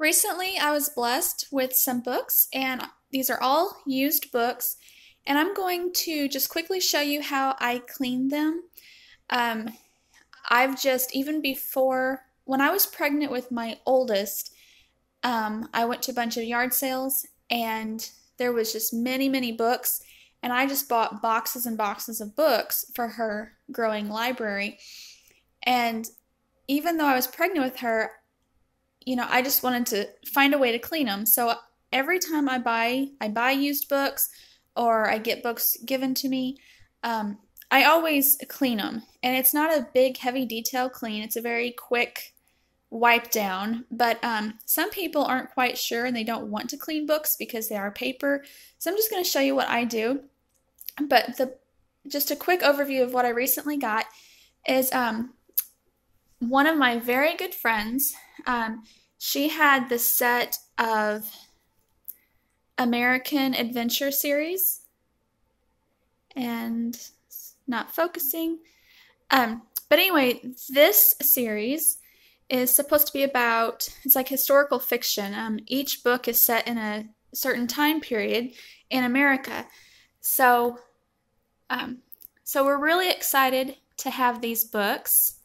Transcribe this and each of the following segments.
Recently, I was blessed with some books, and these are all used books, and I'm going to just quickly show you how I clean them. Um, even before, when I was pregnant with my oldest, I went to a bunch of yard sales, and there was just many, many books, and I just bought boxes and boxes of books for her growing library. And even though I was pregnant with her, I just wanted to find a way to clean them. So every time I buy used books or I get books given to me, I always clean them. And it's not a big, heavy detail clean. It's a very quick wipe down. But some people aren't quite sure and they don't want to clean books because they are paper. So I'm just going to show you what I do. But just a quick overview of what I recently got is one of my very good friends, she had the set of American Adventure series, and it's not focusing. But anyway, this series is supposed to be about, it's like historical fiction. Each book is set in a certain time period in America. So we're really excited to have these books.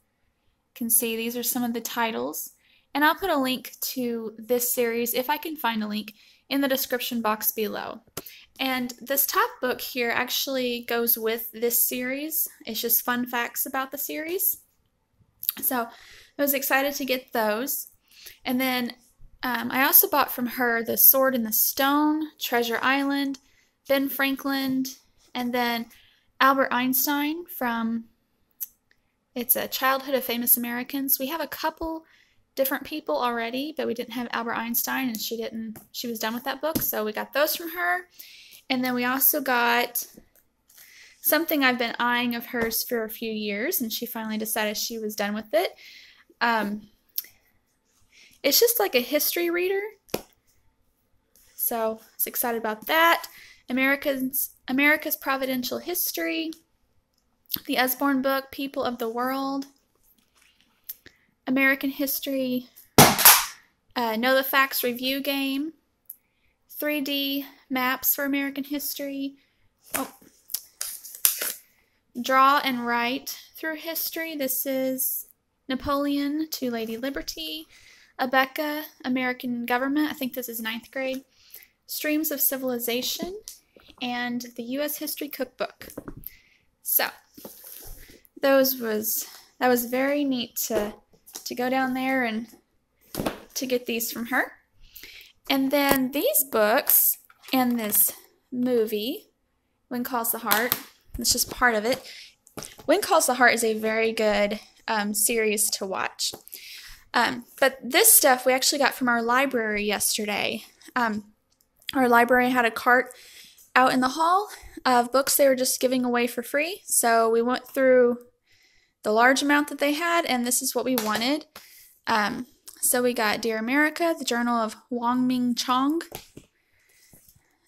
You can see these are some of the titles, and I'll put a link to this series, if I can find a link, in the description box below. And this top book here actually goes with this series. It's just fun facts about the series. So I was excited to get those. And then I also bought from her The Sword in the Stone, Treasure Island, Ben Franklin, and then Albert Einstein from, it's a Childhood of Famous Americans. We have a couple different people already, but we didn't have Albert Einstein, and she was done with that book, so we got those from her. And then we also got something I've been eyeing of hers for a few years, and she finally decided she was done with it. It's just like a history reader, so I was excited about that. America's Providential History, the Usborne book, People of the World, American History, Know the Facts review game, 3D maps for American history, Draw and Write Through History. This is Napoleon to Lady Liberty, Abeka, American Government. I think this is 9th grade. Streams of Civilization, and the U.S. History Cookbook. So that was very neat to go down there and to get these from her. And then these books and this movie, When Calls the Heart, it's just part of it. When Calls the Heart is a very good series to watch. But this stuff we actually got from our library yesterday. Our library had a cart out in the hall of books they were just giving away for free. So we went through the large amount that they had, and this is what we wanted. So we got Dear America, The Journal of Wong Ming Chong,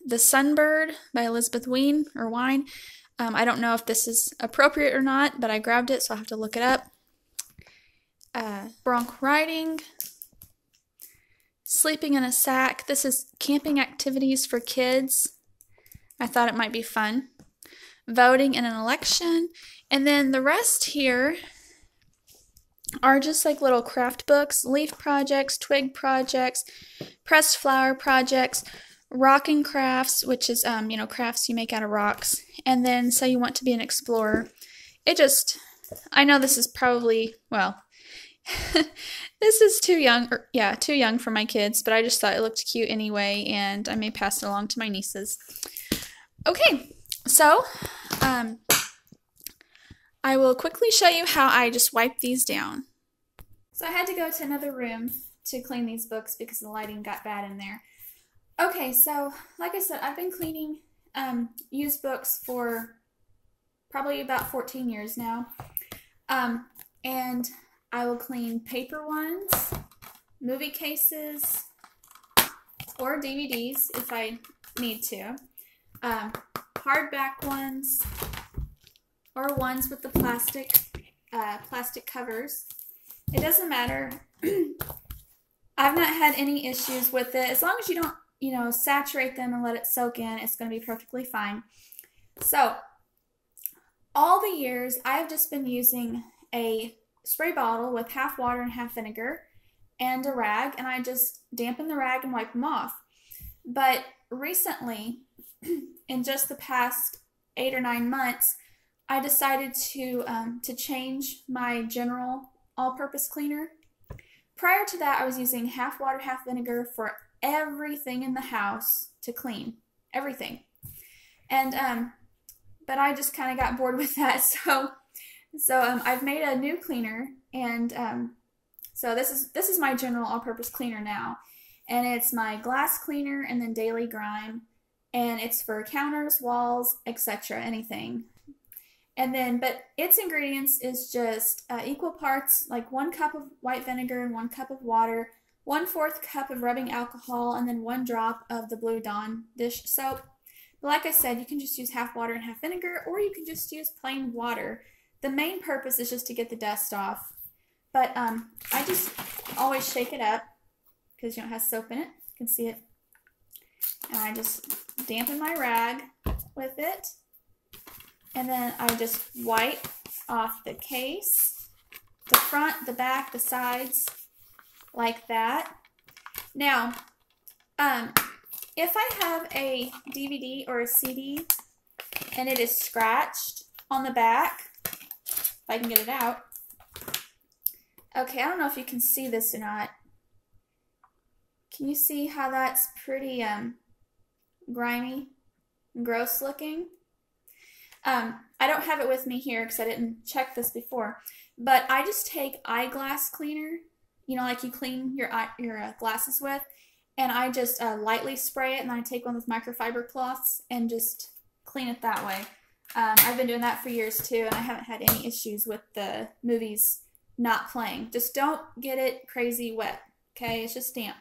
The Sunbird by Elizabeth Wien. I don't know if this is appropriate or not, but I grabbed it, so I'll have to look it up. Bronc Riding, Sleeping in a Sack. This is camping activities for kids. I thought it might be fun. Voting in an Election. And then the rest here are just like little craft books, leaf projects, twig projects, pressed flower projects, rocking crafts, which is, crafts you make out of rocks. And then Say You Want to Be an Explorer. I know this is probably, this is too young for my kids, but I just thought it looked cute anyway, and I may pass it along to my nieces. Okay, so I will quickly show you how I just wipe these down. So I had to go to another room to clean these books because the lighting got bad in there. Okay, so like I said, I've been cleaning used books for probably about 14 years now. And I will clean paper ones, movie cases, or DVDs if I need to. Hardback ones, or ones with the plastic covers. It doesn't matter. I've not had any issues with it. As long as you don't, saturate them and let it soak in, it's going to be perfectly fine. So, all the years, I've just been using a spray bottle with half water and half vinegar and a rag, and I just dampen the rag and wipe them off. But recently, in just the past 8 or 9 months, I decided to change my general all-purpose cleaner. Prior to that, I was using half water, half vinegar for everything in the house to clean. Everything. And, but I just kind of got bored with that. So I've made a new cleaner, and so this is my general all-purpose cleaner now. And it's my glass cleaner and then daily grime. And it's for counters, walls, etc., anything. And then, but its ingredients is just equal parts, like 1 cup of white vinegar and 1 cup of water, 1/4 cup of rubbing alcohol, and then 1 drop of the Blue Dawn dish soap. But like I said, you can just use half water and half vinegar, or you can just use plain water. The main purpose is just to get the dust off. But I just always shake it up because it has soap in it. You can see it. And I just dampen my rag with it. And then I just wipe off the case, the front, the back, the sides, like that. Now, if I have a DVD or a CD and it is scratched on the back, if I can get it out. Okay, I don't know if you can see this or not. Can you see how that's pretty grimy and gross looking? I don't have it with me here because I didn't check this before, but I just take eyeglass cleaner, like you clean your glasses with, and I just lightly spray it, and I take one with microfiber cloths and just clean it that way. I've been doing that for years too, and I haven't had any issues with the movies not playing. Just don't get it crazy wet, okay? It's just damp.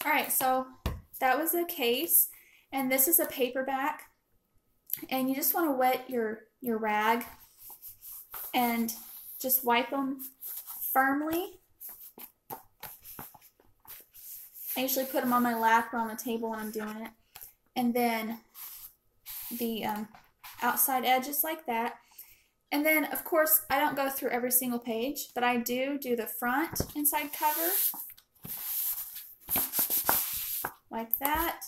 All right, so that was a case, and this is a paperback. And you just want to wet your rag and just wipe them firmly. I usually put them on my lap or on the table when I'm doing it. And then the outside edges like that. And then, of course, I don't go through every single page, but I do the front inside cover. Like that.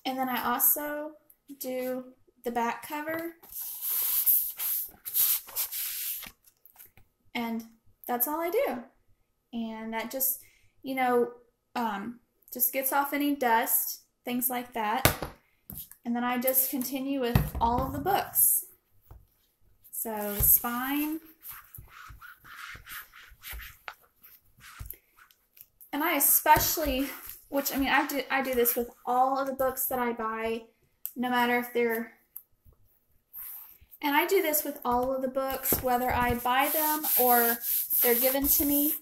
And then I also do the back cover. And that's all I do. And that just, just gets off any dust, things like that. And then I just continue with all of the books. So, spine. And I especially... I do this with all of the books that I buy, no matter if they're... And I do this with all of the books, whether I buy them or they're given to me.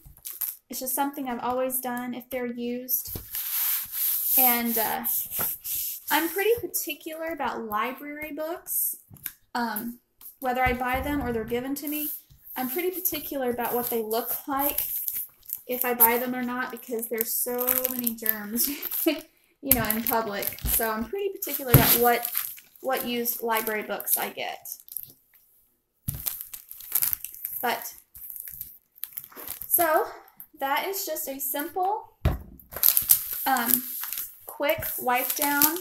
It's just something I've always done if they're used. And I'm pretty particular about library books. Whether I buy them or they're given to me, I'm pretty particular about what they look like, if I buy them or not, because there's so many germs, in public. So I'm pretty particular about what used library books I get. But, so that is just a simple, quick wipe down.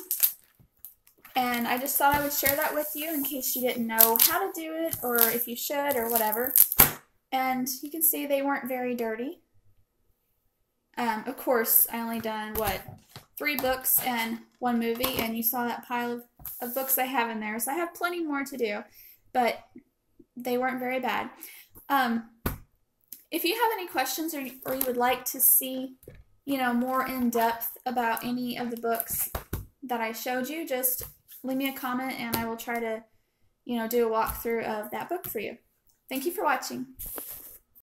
And I just thought I would share that with you in case you didn't know how to do it, or if you should, or whatever. And you can see they weren't very dirty. Of course, I only done, 3 books and 1 movie, and you saw that pile of books I have in there. So I have plenty more to do, but they weren't very bad. If you have any questions or you would like to see, more in depth about any of the books that I showed you, just leave me a comment and I will try to, do a walkthrough of that book for you. Thank you for watching.